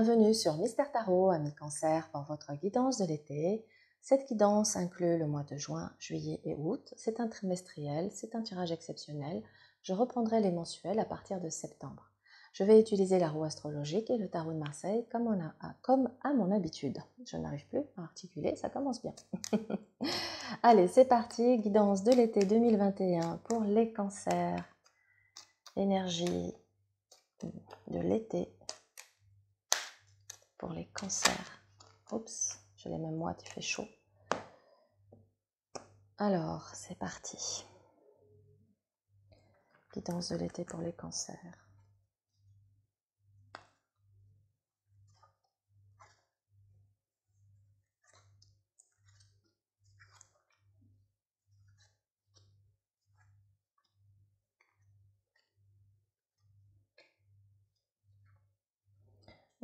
bienvenue sur Mystère Tarot, ami Cancer, pour votre guidance de l'été. Cette guidance inclut le mois de juin, juillet et août. C'est un trimestriel, c'est un tirage exceptionnel. Je reprendrai les mensuels à partir de septembre. Je vais utiliser la roue astrologique et le tarot de Marseille comme à mon habitude. Je n'arrive plus à articuler, ça commence bien. Allez, c'est parti, guidance de l'été 2021 pour les cancers. Énergie de l'été pour les cancers. Oups, je l'ai même moi, il fait chaud. Alors, c'est parti. Guidance de l'été pour les cancers.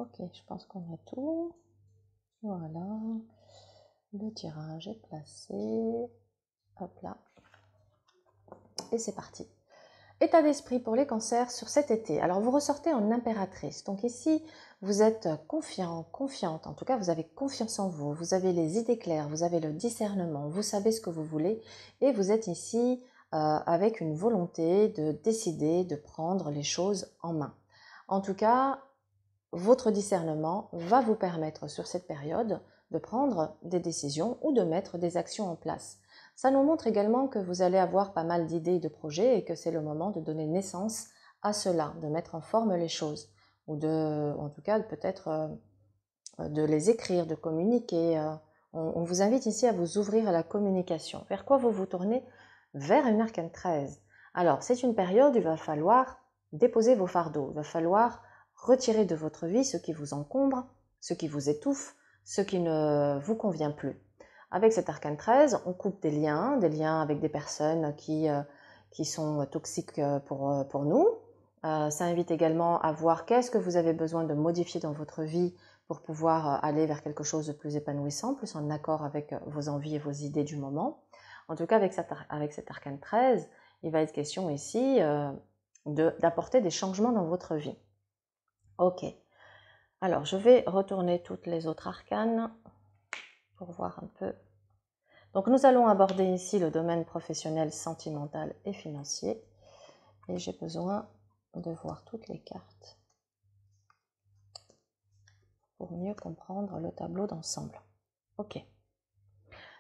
Ok, je pense qu'on a tout. Voilà. Le tirage est placé. Hop là. Et c'est parti. État d'esprit pour les cancers sur cet été. Alors vous ressortez en impératrice. Donc ici, vous êtes confiant, confiante. En tout cas, vous avez confiance en vous. Vous avez les idées claires, vous avez le discernement. Vous savez ce que vous voulez. Et vous êtes ici avec une volonté de décider, de prendre les choses en main. En tout cas, votre discernement va vous permettre sur cette période de prendre des décisions ou de mettre des actions en place. Ça nous montre également que vous allez avoir pas mal d'idées et de projets et que c'est le moment de donner naissance à cela, de mettre en forme les choses ou en tout cas peut-être de les écrire, de communiquer. On vous invite ici à vous ouvrir à la communication. Vers quoi vous vous tournez? Vers une arcane 13. Alors c'est une période où il va falloir déposer vos fardeaux, il va falloir retirer de votre vie ce qui vous encombre, ce qui vous étouffe, ce qui ne vous convient plus. Avec cet arcane 13, on coupe des liens avec des personnes qui sont toxiques pour nous. Ça invite également à voir qu'est-ce que vous avez besoin de modifier dans votre vie pour pouvoir aller vers quelque chose de plus épanouissant, plus en accord avec vos envies et vos idées du moment. En tout cas, avec cet arcane 13, il va être question ici d'apporter des changements dans votre vie. Ok, alors je vais retourner toutes les autres arcanes pour voir un peu. Donc nous allons aborder ici le domaine professionnel, sentimental et financier. Et j'ai besoin de voir toutes les cartes pour mieux comprendre le tableau d'ensemble. Ok.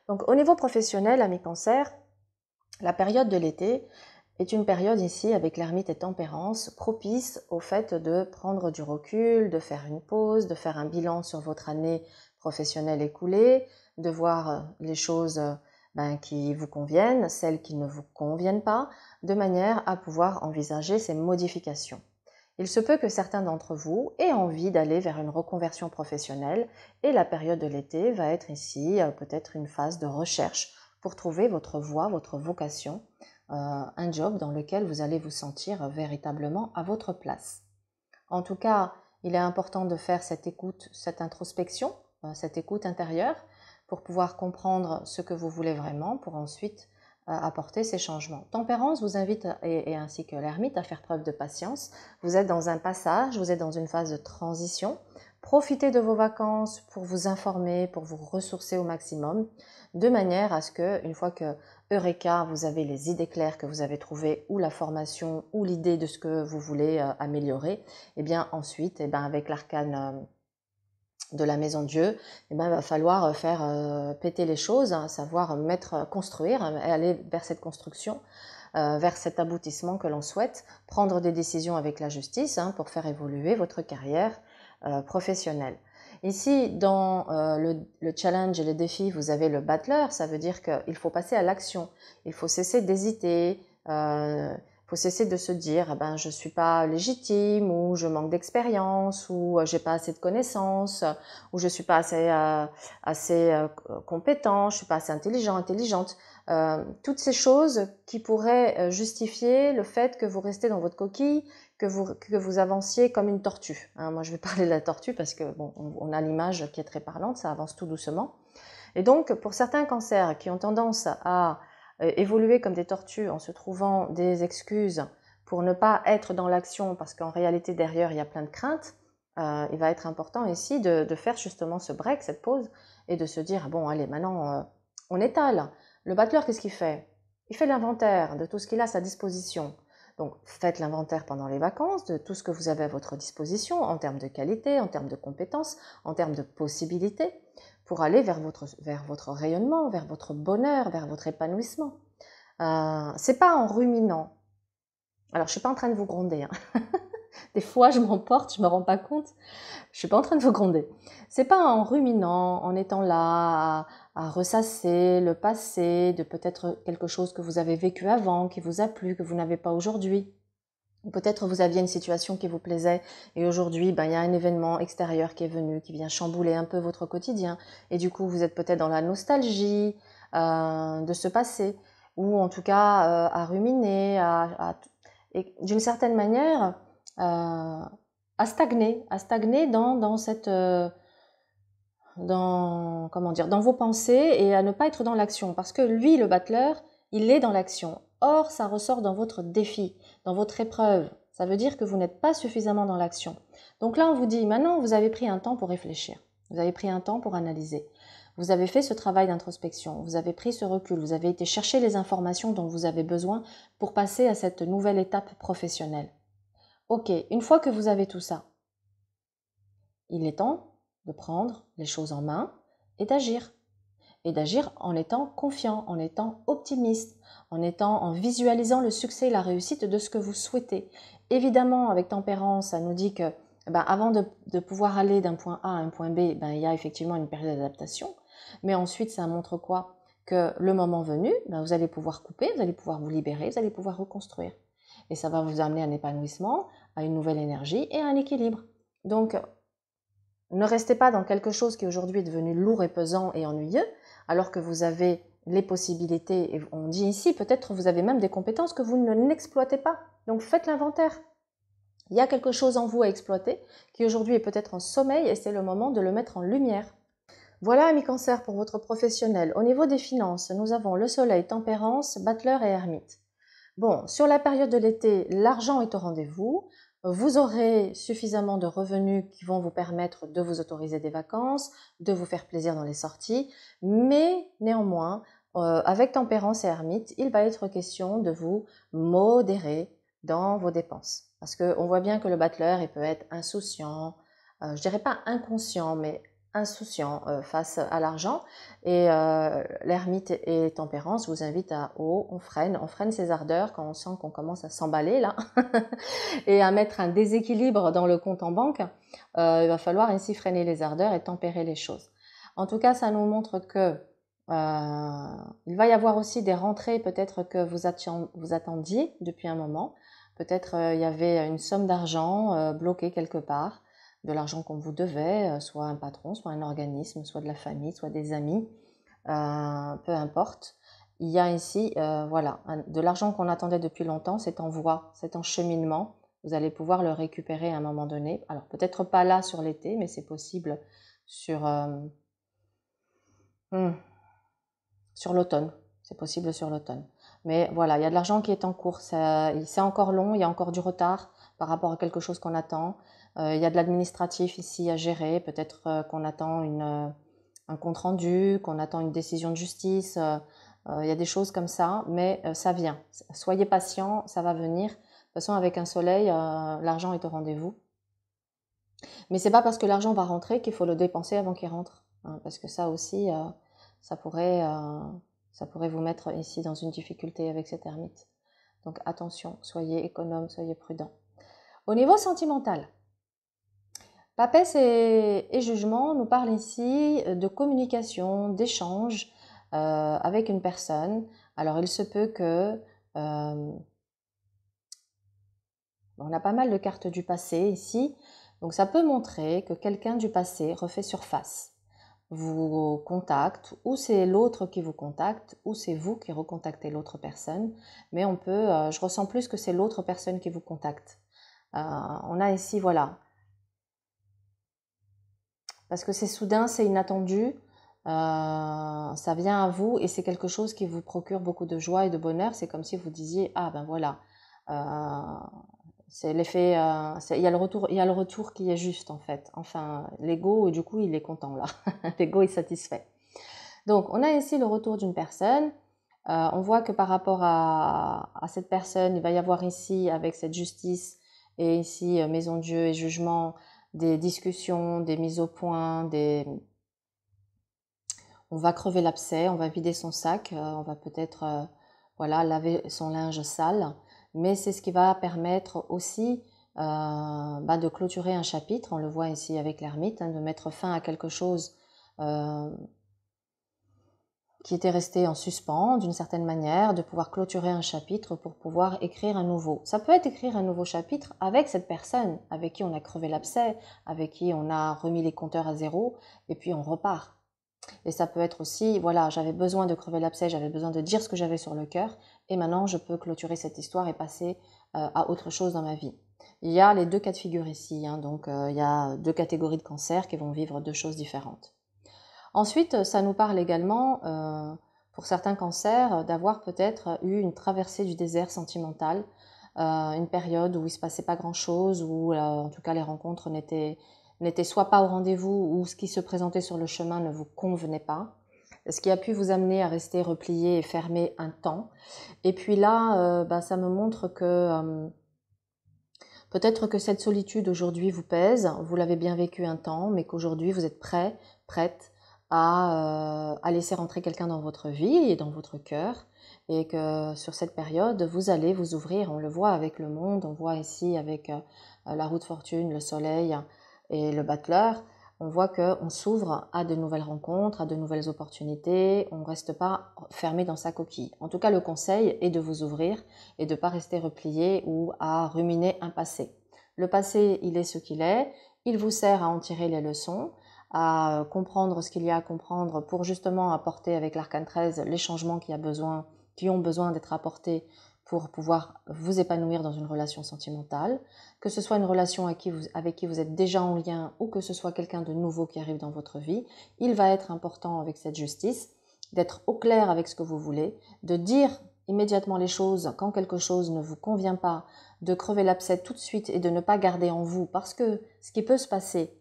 Donc au niveau professionnel, amis cancer, la période de l'été est une période ici avec l'ermite et tempérance propice au fait de prendre du recul, de faire une pause, de faire un bilan sur votre année professionnelle écoulée, de voir les choses qui vous conviennent, celles qui ne vous conviennent pas, de manière à pouvoir envisager ces modifications. Il se peut que certains d'entre vous aient envie d'aller vers une reconversion professionnelle et la période de l'été va être ici peut-être une phase de recherche pour trouver votre voie, votre vocation, un job dans lequel vous allez vous sentir véritablement à votre place. En tout cas, il est important de faire cette écoute, cette introspection, cette écoute intérieure pour pouvoir comprendre ce que vous voulez vraiment pour ensuite apporter ces changements. Tempérance vous invite, et ainsi que l'ermite, à faire preuve de patience. Vous êtes dans un passage, vous êtes dans une phase de transition. Profitez de vos vacances pour vous informer, pour vous ressourcer au maximum, de manière à ce que, une fois que Eureka, vous avez les idées claires que vous avez trouvées, ou la formation, ou l'idée de ce que vous voulez améliorer, et bien ensuite, avec l'arcane de la maison Dieu, il va falloir faire péter les choses, savoir construire, et aller vers cette construction, vers cet aboutissement que l'on souhaite, prendre des décisions avec la justice pour faire évoluer votre carrière professionnelle. Ici, dans le challenge et les défis, vous avez le battler, ça veut dire qu'il faut passer à l'action, il faut cesser d'hésiter, il faut cesser de se dire je ne suis pas légitime, ou je manque d'expérience, ou j'ai pas assez de connaissances, ou je suis pas assez compétent, je suis pas assez intelligente. Toutes ces choses qui pourraient justifier le fait que vous restez dans votre coquille, que vous avanciez comme une tortue. Moi, je vais parler de la tortue parce que bon, on a l'image qui est très parlante, ça avance tout doucement. Et donc, pour certains cancers qui ont tendance à évoluer comme des tortues en se trouvant des excuses pour ne pas être dans l'action parce qu'en réalité derrière il y a plein de craintes, il va être important ici de faire justement ce break, cette pause, et de se dire, bon, allez, maintenant, on étale. Le battleur, qu'est-ce qu'il fait? Il fait l'inventaire de tout ce qu'il a à sa disposition. Donc, faites l'inventaire pendant les vacances de tout ce que vous avez à votre disposition en termes de qualité, en termes de compétences, en termes de possibilités, pour aller vers votre rayonnement, vers votre bonheur, vers votre épanouissement. C'est pas en ruminant. Alors, je suis pas en train de vous gronder, hein. Des fois, je m'emporte, je me rends pas compte. Je suis pas en train de vous gronder. C'est pas en ruminant, en étant là, à ressasser le passé, de peut-être quelque chose que vous avez vécu avant, qui vous a plu, que vous n'avez pas aujourd'hui. Peut-être vous aviez une situation qui vous plaisait et aujourd'hui, ben, il y a un événement extérieur qui est venu, qui vient chambouler un peu votre quotidien. Et du coup, vous êtes peut-être dans la nostalgie de ce passé, ou en tout cas à ruminer, et d'une certaine manière à stagner dans cette comment dire, dans vos pensées et à ne pas être dans l'action. Parce que lui, le battleur, il est dans l'action. Or, ça ressort dans votre défi, dans votre épreuve. Ça veut dire que vous n'êtes pas suffisamment dans l'action. Donc là, on vous dit, maintenant, vous avez pris un temps pour réfléchir. Vous avez pris un temps pour analyser. Vous avez fait ce travail d'introspection. Vous avez pris ce recul. Vous avez été chercher les informations dont vous avez besoin pour passer à cette nouvelle étape professionnelle. Ok, une fois que vous avez tout ça, il est temps de prendre les choses en main et d'agir. Et d'agir en étant confiant, en étant optimiste, en visualisant le succès et la réussite de ce que vous souhaitez. Évidemment, avec tempérance, ça nous dit que avant de pouvoir aller d'un point A à un point B, il y a effectivement une période d'adaptation. Mais ensuite, ça montre quoi? Que le moment venu, vous allez pouvoir couper, vous allez pouvoir vous libérer, vous allez pouvoir reconstruire. Et ça va vous amener à un épanouissement, à une nouvelle énergie et à un équilibre. Donc, ne restez pas dans quelque chose qui aujourd'hui est devenu lourd et pesant et ennuyeux, alors que vous avez les possibilités, et on dit ici, peut-être vous avez même des compétences que vous n'exploitez pas. Donc faites l'inventaire. Il y a quelque chose en vous à exploiter qui aujourd'hui est peut-être en sommeil et c'est le moment de le mettre en lumière. Voilà, amis cancer, pour votre professionnel. Au niveau des finances, nous avons le soleil, tempérance, battleur et ermite. Bon, sur la période de l'été, l'argent est au rendez-vous. Vous aurez suffisamment de revenus qui vont vous permettre de vous autoriser des vacances, de vous faire plaisir dans les sorties, mais néanmoins, avec tempérance et ermite, il va être question de vous modérer dans vos dépenses. Parce qu'on voit bien que le battleur, il peut être insouciant, je dirais pas inconscient, mais insouciant face à l'argent. Et l'ermite et tempérance vous invitent à on freine ses ardeurs quand on sent qu'on commence à s'emballer là et à mettre un déséquilibre dans le compte en banque. Il va falloir ainsi freiner les ardeurs et tempérer les choses. En tout cas, ça nous montre que il va y avoir aussi des rentrées peut-être que vous attendiez depuis un moment. Peut-être il y avait une somme d'argent bloquée quelque part, de l'argent qu'on vous devait, soit un patron, soit un organisme, soit de la famille, soit des amis, peu importe. Il y a ici, voilà, de l'argent qu'on attendait depuis longtemps, c'est en voie, c'est en cheminement. Vous allez pouvoir le récupérer à un moment donné. Alors peut-être pas là sur l'été, mais c'est possible sur, sur l'automne. C'est possible sur l'automne. Mais voilà, il y a de l'argent qui est en cours. C'est encore long, il y a encore du retard par rapport à quelque chose qu'on attend. Il y a de l'administratif ici à gérer. Peut-être qu'on attend un compte rendu, qu'on attend une décision de justice. Il y a des choses comme ça, mais ça vient. Soyez patient, ça va venir. De toute façon, avec un soleil, l'argent est au rendez-vous. Mais c'est pas parce que l'argent va rentrer qu'il faut le dépenser avant qu'il rentre, hein, parce que ça aussi, ça pourrait vous mettre ici dans une difficulté avec cet ermite. Donc attention, soyez économe, soyez prudent. Au niveau sentimental, Papesse et Jugement nous parlent ici de communication, d'échange avec une personne. Alors il se peut que on a pas mal de cartes du passé ici, donc ça peut montrer que quelqu'un du passé refait surface, vous contacte, ou c'est l'autre qui vous contacte, ou c'est vous qui recontactez l'autre personne, mais je ressens plus que c'est l'autre personne qui vous contacte. On a ici, voilà, parce que c'est soudain, c'est inattendu, ça vient à vous et c'est quelque chose qui vous procure beaucoup de joie et de bonheur. C'est comme si vous disiez, ah ben voilà, C'est l'effet, il y a le retour qui est juste en fait. Enfin, l'ego, du coup, il est content là. L'ego est satisfait. Donc, on a ici le retour d'une personne. On voit que par rapport à cette personne, il va y avoir ici, avec cette justice, et ici, maison Dieu et jugement, des discussions, des mises au point, on va crever l'abcès, on va vider son sac, on va peut-être voilà, laver son linge sale, mais c'est ce qui va permettre aussi de clôturer un chapitre, on le voit ici avec l'ermite, de mettre fin à quelque chose qui était resté en suspens d'une certaine manière, de pouvoir clôturer un chapitre pour pouvoir écrire un nouveau. Ça peut être écrire un nouveau chapitre avec cette personne avec qui on a crevé l'abcès, avec qui on a remis les compteurs à zéro, et puis on repart. Et ça peut être aussi, voilà, j'avais besoin de crever l'abcès, j'avais besoin de dire ce que j'avais sur le cœur, et maintenant je peux clôturer cette histoire et passer à autre chose dans ma vie. Il y a les deux cas de figure ici, donc il y a deux catégories de cancers qui vont vivre deux choses différentes. Ensuite, ça nous parle également, pour certains cancers, d'avoir peut-être eu une traversée du désert sentimental, une période où il ne se passait pas grand-chose, où en tout cas les rencontres n'étaient soit pas au rendez-vous, ou ce qui se présentait sur le chemin ne vous convenait pas, ce qui a pu vous amener à rester replié et fermé un temps. Et puis là, ça me montre que peut-être que cette solitude aujourd'hui vous pèse, vous l'avez bien vécu un temps, mais qu'aujourd'hui vous êtes prête à laisser rentrer quelqu'un dans votre vie et dans votre cœur, et que sur cette période, vous allez vous ouvrir. On le voit avec le monde, on voit ici avec la roue de fortune, le soleil et le battleur, on voit qu'on s'ouvre à de nouvelles rencontres, à de nouvelles opportunités, on ne reste pas fermé dans sa coquille. En tout cas, le conseil est de vous ouvrir et de ne pas rester replié ou à ruminer un passé. Le passé, il est ce qu'il est, il vous sert à en tirer les leçons, à comprendre ce qu'il y a à comprendre pour justement apporter avec l'arcane 13 les changements qui ont besoin d'être apportés pour pouvoir vous épanouir dans une relation sentimentale, que ce soit une relation avec qui vous êtes déjà en lien ou que ce soit quelqu'un de nouveau qui arrive dans votre vie. Il va être important avec cette justice d'être au clair avec ce que vous voulez, de dire immédiatement les choses quand quelque chose ne vous convient pas, de crever l'abcès tout de suite et de ne pas garder en vous, parce que ce qui peut se passer,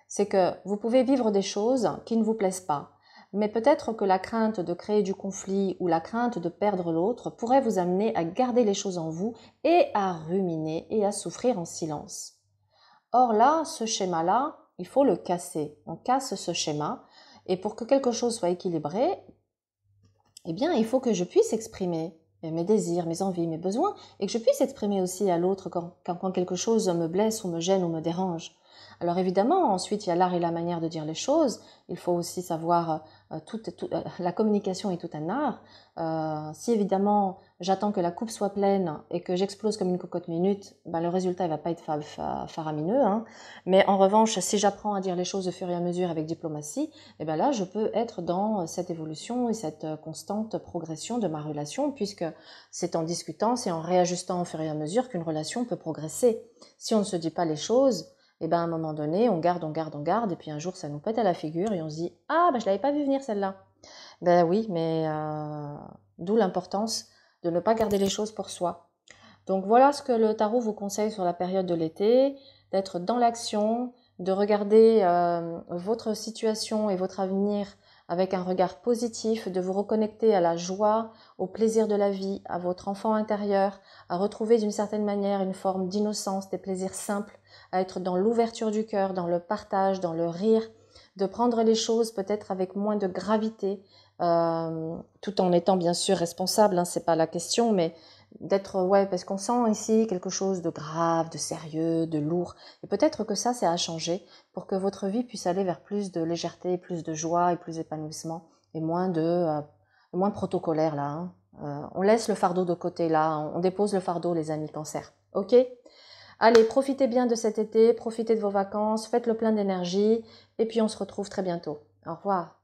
c'est que vous pouvez vivre des choses qui ne vous plaisent pas, mais peut-être que la crainte de créer du conflit ou la crainte de perdre l'autre pourrait vous amener à garder les choses en vous et à ruminer et à souffrir en silence. Or là, ce schéma-là, il faut le casser. On casse ce schéma, et pour que quelque chose soit équilibré, eh bien, il faut que je puisse exprimer mes désirs, mes envies, mes besoins, et que je puisse exprimer aussi à l'autre quand quelque chose me blesse ou me gêne ou me dérange. Alors évidemment, ensuite, il y a l'art et la manière de dire les choses. Il faut aussi savoir, la communication est tout un art. Si évidemment, j'attends que la coupe soit pleine et que j'explose comme une cocotte minute, le résultat ne va pas être faramineux. Mais en revanche, si j'apprends à dire les choses au fur et à mesure avec diplomatie, là, je peux être dans cette évolution et cette constante progression de ma relation, puisque c'est en discutant, c'est en réajustant au fur et à mesure qu'une relation peut progresser. Si on ne se dit pas les choses, à un moment donné, on garde, et puis un jour, ça nous pète à la figure et on se dit « Ah, je l'avais pas vu venir celle-là ». Ben oui, mais d'où l'importance de ne pas garder les choses pour soi. Donc voilà ce que le tarot vous conseille sur la période de l'été, d'être dans l'action, de regarder votre situation et votre avenir avec un regard positif, de vous reconnecter à la joie, au plaisir de la vie, à votre enfant intérieur, à retrouver d'une certaine manière une forme d'innocence, des plaisirs simples, à être dans l'ouverture du cœur, dans le partage, dans le rire, de prendre les choses peut-être avec moins de gravité, tout en étant bien sûr responsable, c'est pas la question, mais d'être, parce qu'on sent ici quelque chose de grave, de sérieux, de lourd, et peut-être que ça, c'est à changer pour que votre vie puisse aller vers plus de légèreté, plus de joie et plus d'épanouissement, et moins protocolaire là. On laisse le fardeau de côté là, on dépose le fardeau les amis cancer, ok? Allez, profitez bien de cet été, profitez de vos vacances, faites le plein d'énergie, et puis on se retrouve très bientôt. Au revoir.